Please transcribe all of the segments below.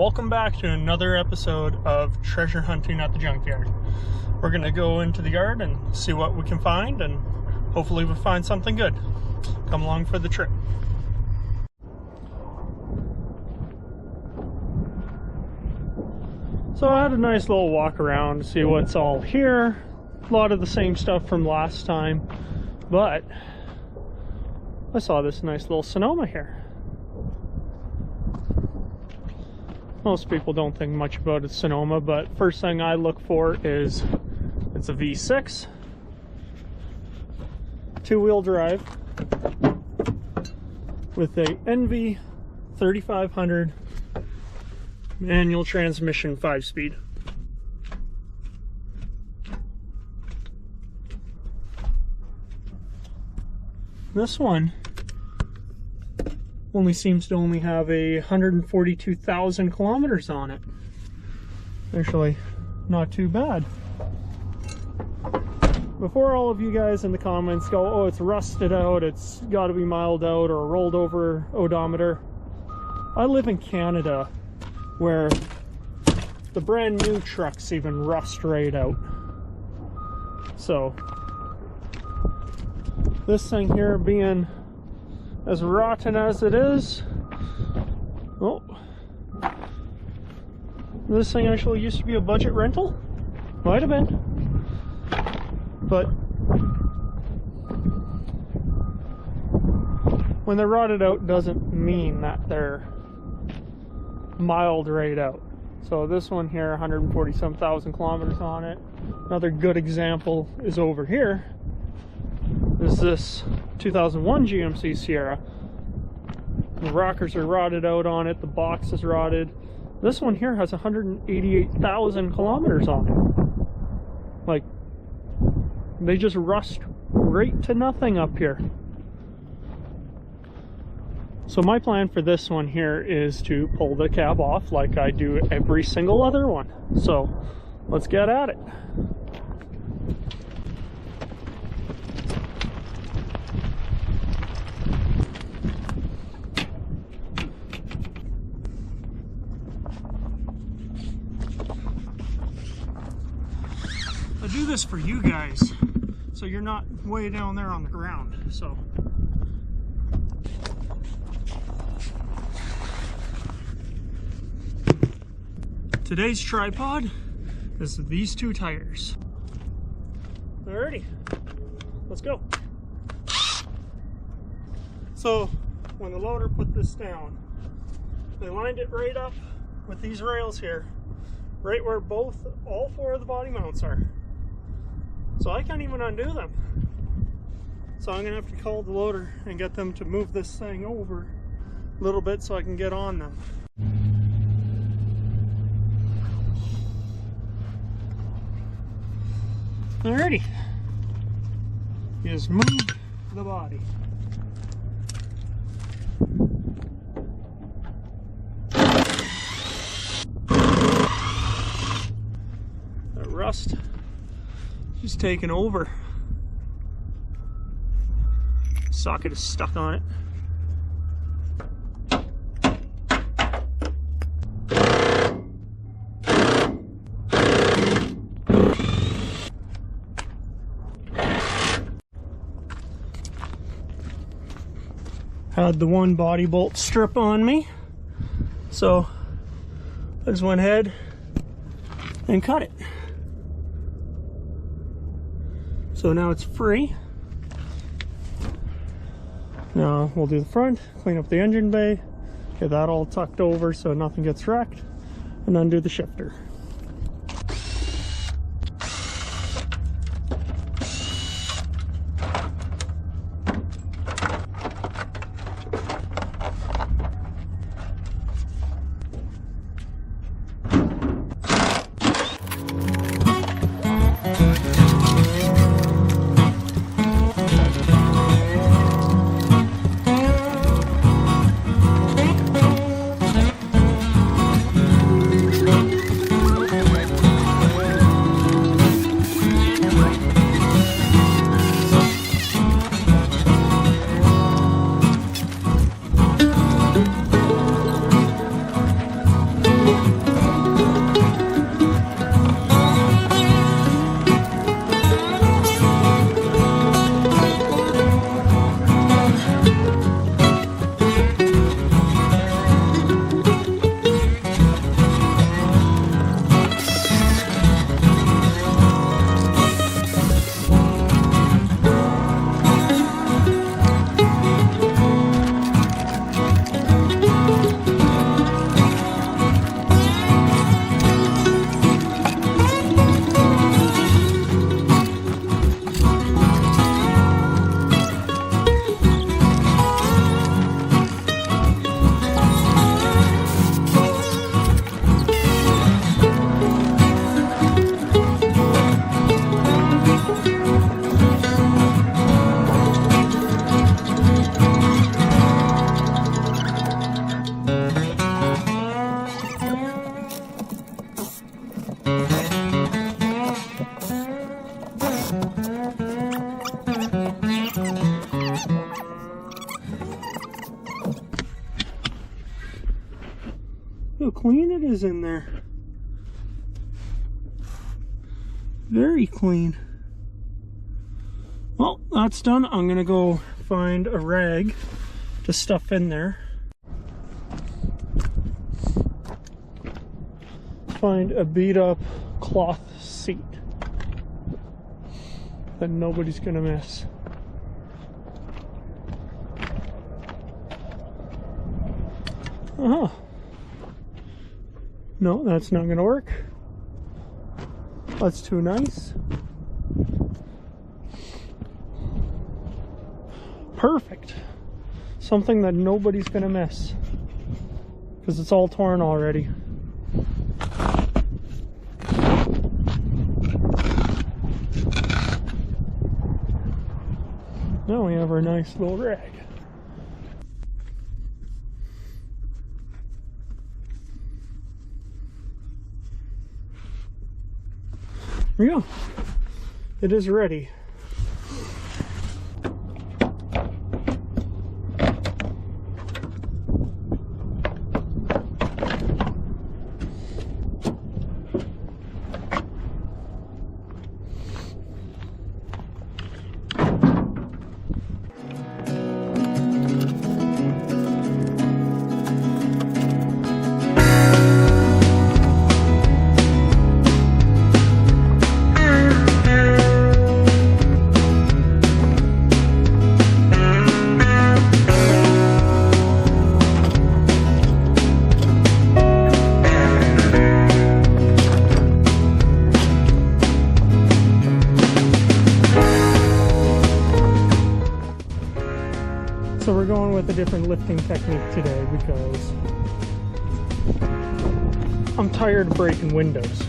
Welcome back to another episode of Treasure Hunting at the Junkyard. We're going to go into the yard and see what we can find, and hopefully we'll find something good. Come along for the trip. So I had a nice little walk around to see what's all here. A lot of the same stuff from last time, but I saw this nice little Sonoma here. Most people don't think much about a Sonoma, but first thing I look for is it's a V6, two-wheel drive with a NV 3500 manual transmission 5-speed. This one only seems to only have 142,000 kilometers on it. Actually, not too bad. Before all of you guys in the comments go, oh, it's rusted out, it's got to be miled out, or rolled over odometer, I live in Canada where the brand new trucks even rust right out. So this thing here being as rotten as it is, oh, this thing actually used to be a budget rental. Might have been, but when they're rotted out doesn't mean that they're mild right out. So this one here, 140-some-thousand kilometers on it. Another good example is over here. Is this 2001 GMC Sierra. The rockers are rotted out on it, the box is rotted. This one here has 188,000 kilometers on it. Like, they just rust right to nothing up here. So my plan for this one here is to pull the cab off like I do every single other one. So let's get at it. I do this for you guys, so you're not way down there on the ground. So today's tripod is these two tires. Alrighty, let's go. So when the loader put this down, they lined it right up with these rails here, right where all four of the body mounts are. So I can't even undo them. So I'm gonna have to call the loader and get them to move this thing over a little bit so I can get on them. Alrighty. Just move the body. That rust is taking over. Socket is stuck on it. Had the one body bolt strip on me, so I just went ahead and cut it. So now it's free. Now we'll do the front, clean up the engine bay, get that all tucked over so nothing gets wrecked, and undo the shifter. Look how clean it is in there. Very clean. Well, that's done. I'm gonna go find a rag to stuff in there. Find a beat up cloth seat that nobody's gonna miss. No, that's not gonna work. That's too nice. Perfect. Something that nobody's gonna miss because it's all torn already. Now we have our nice little rag. There we go. It is ready. So we're going with a different lifting technique today because I'm tired of breaking windows.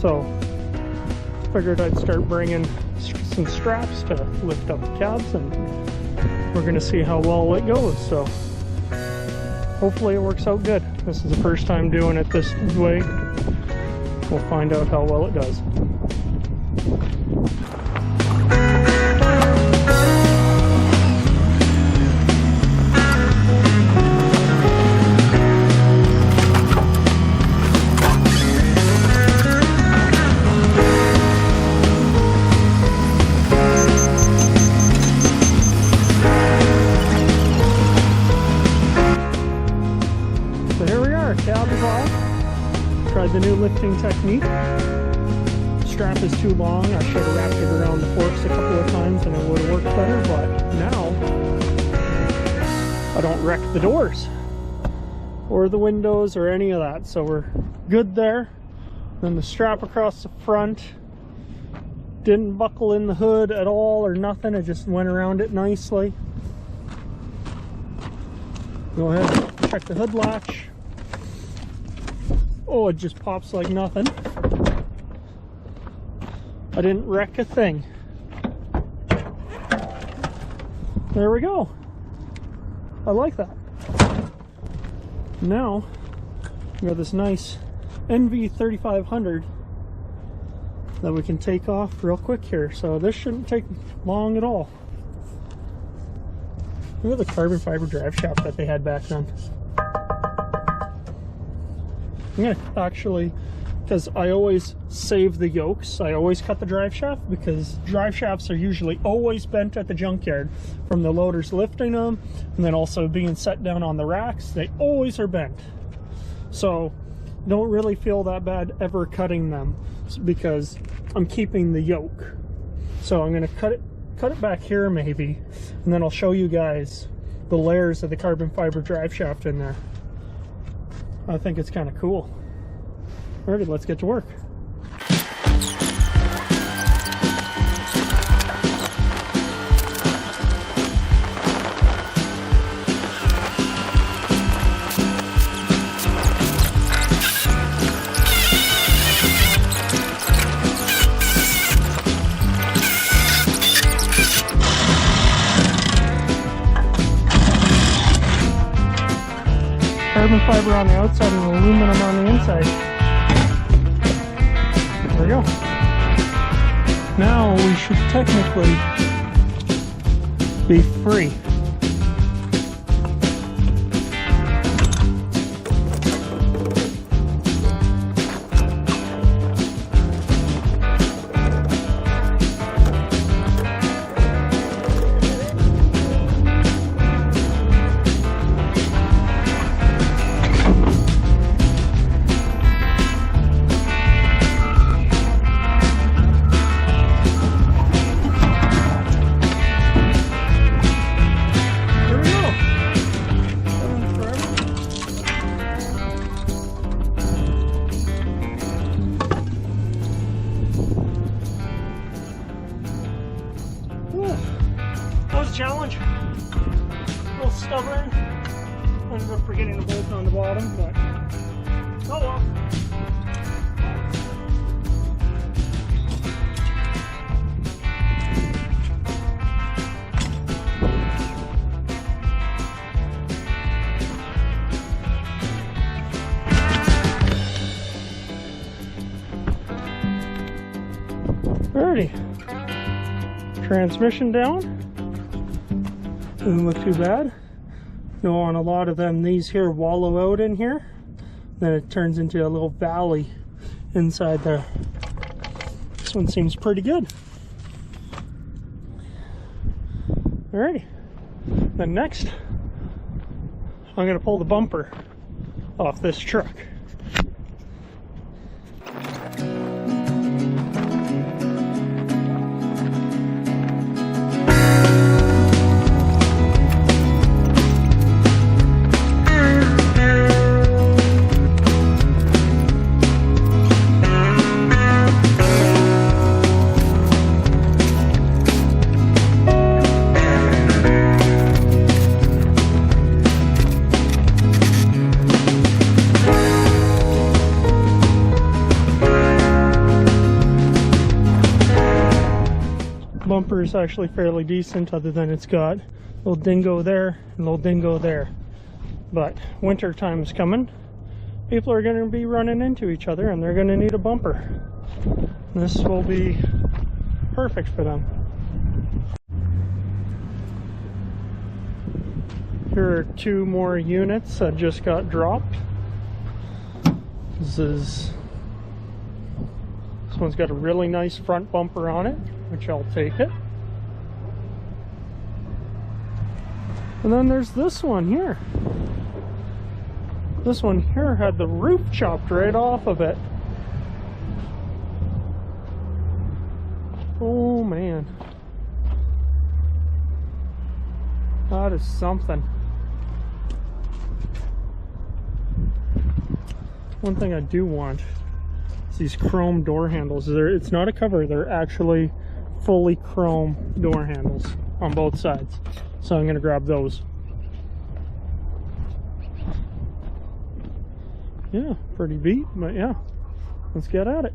So figured I'd start bringing some straps to lift up the cabs, and we're going to see how well it goes. So hopefully it works out good. This is the first time doing it this way. We'll find out how well it does. Cab is off. Tried the new lifting technique. Strap is too long. I should have wrapped it around the forks a couple of times and it would have worked better, but now I don't wreck the doors or the windows or any of that, so we're good there. Then the strap across the front didn't buckle in the hood at all or nothing. It just went around it nicely. Go ahead and check the hood latch. Oh, it just pops like nothing. I didn't wreck a thing. There we go. I like that. Now, we got this nice NV3500 that we can take off real quick here. So this shouldn't take long at all. Look at the carbon fiber drive shaft that they had back then. I'm gonna actually, because I always save the yokes, I always cut the drive shaft because drive shafts are usually always bent at the junkyard from the loaders lifting them, and then also being set down on the racks. They always are bent. So don't really feel that bad ever cutting them because I'm keeping the yoke. So I'm gonna cut it back here maybe, and then I'll show you guys the layers of the carbon fiber drive shaft in there. I think it's kind of cool. Alrighty, let's get to work. Carbon fiber on the outside and aluminum on the inside. There we go. Now we should technically be free. way. Ended up forgetting the bolt on the bottom, but oh well. Alrighty, transmission down, doesn't look too bad. You know, on a lot of them, these here wallow out in here, then it turns into a little valley inside there. This one seems pretty good. Alrighty, then next, I'm going to pull the bumper off this truck. Bumper is actually fairly decent, other than it's got a little dingo there and a little dingo there. But winter time is coming. People are going to be running into each other and they're going to need a bumper. This will be perfect for them. Here are 2 more units that just got dropped. This one's got a really nice front bumper on it, which I'll take it. And then there's this one here. This one here had the roof chopped right off of it. Oh man. That is something. One thing I do want is these chrome door handles. It's not a cover, they're actually fully chrome door handles on both sides. So I'm going to grab those. Yeah, pretty beat, but yeah, let's get at it.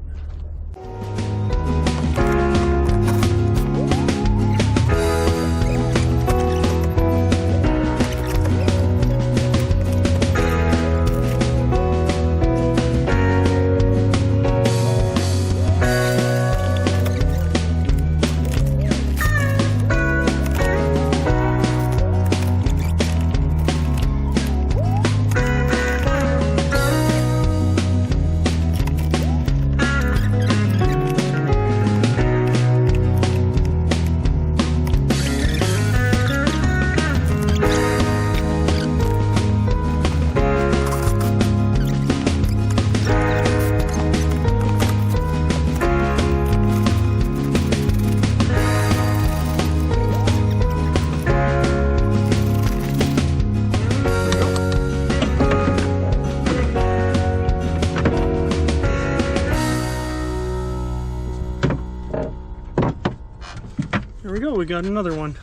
There we go, we got another one.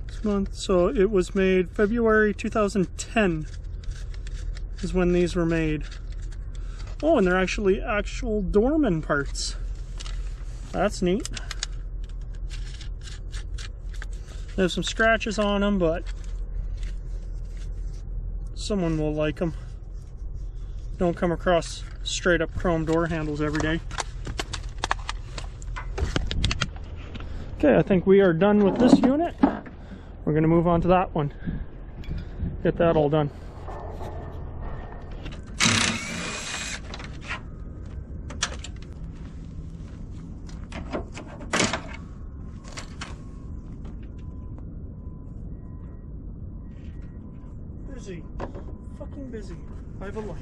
This month, so it was made February 2010 is when these were made. Oh, and they're actually actual doorman parts. That's neat. They have some scratches on them, but someone will like them. Don't come across straight up chrome door handles every day. Okay, I think we are done with this unit. We're going to move on to that one. Get that all done. Busy. Fucking busy. I have a life.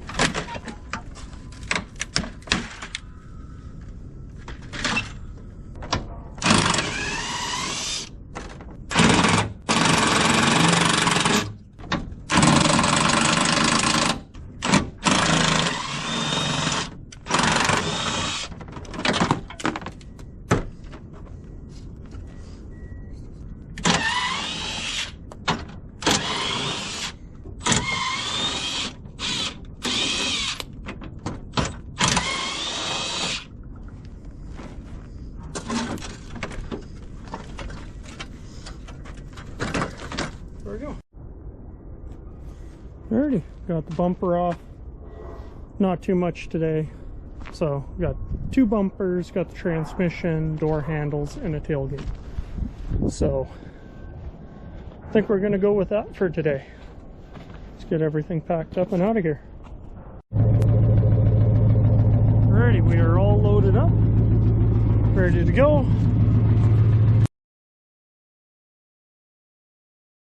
Alrighty, got the bumper off. Not too much today. So, got 2 bumpers, got the transmission, door handles, and a tailgate. So, I think we're going to go with that for today. Let's get everything packed up and out of here. Alrighty, we are all loaded up, ready to go.